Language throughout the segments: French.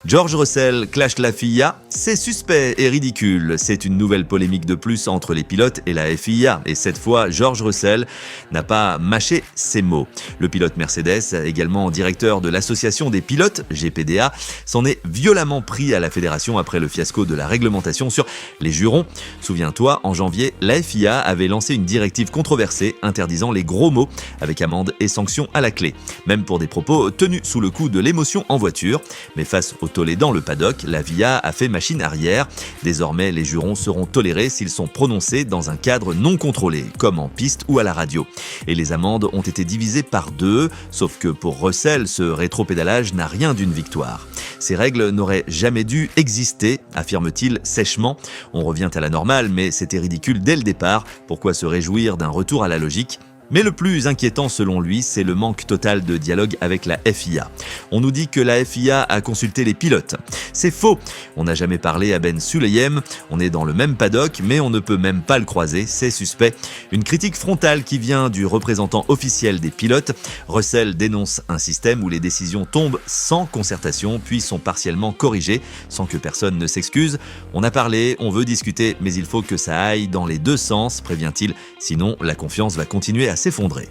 George Russell clash la FIA, c'est suspect et ridicule. C'est une nouvelle polémique de plus entre les pilotes et la FIA. Et cette fois, George Russell n'a pas mâché ses mots. Le pilote Mercedes, également directeur de l'association des pilotes, GPDA, s'en est violemment pris à la fédération après le fiasco de la réglementation sur les jurons. Souviens-toi, en janvier, la FIA avait lancé une directive controversée interdisant les gros mots avec amende et sanctions à la clé. Même pour des propos tenus sous le coup de l'émotion en voiture. Mais face au tollé dans le paddock, la FIA a fait machine arrière. Désormais, les jurons seront tolérés s'ils sont prononcés dans un cadre non contrôlé, comme en piste ou à la radio. Et les amendes ont été divisées par 2, sauf que pour Russell, ce rétropédalage n'a rien d'une victoire. Ces règles n'auraient jamais dû exister, affirme-t-il sèchement. On revient à la normale, mais c'était ridicule dès le départ. Pourquoi se réjouir d'un retour à la logique ? Mais le plus inquiétant selon lui, c'est le manque total de dialogue avec la FIA. On nous dit que la FIA a consulté les pilotes. C'est faux. On n'a jamais parlé à Ben Sulayem. On est dans le même paddock, mais on ne peut même pas le croiser. C'est suspect. Une critique frontale qui vient du représentant officiel des pilotes. Russell dénonce un système où les décisions tombent sans concertation, puis sont partiellement corrigées, sans que personne ne s'excuse. On a parlé, on veut discuter, mais il faut que ça aille dans les deux sens, prévient-il. Sinon, la confiance va continuer à s'effondrer.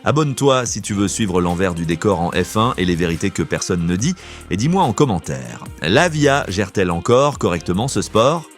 Abonne-toi si tu veux suivre l'envers du décor en F1 et les vérités que personne ne dit, et dis-moi en commentaire, la FIA gère-t-elle encore correctement ce sport ?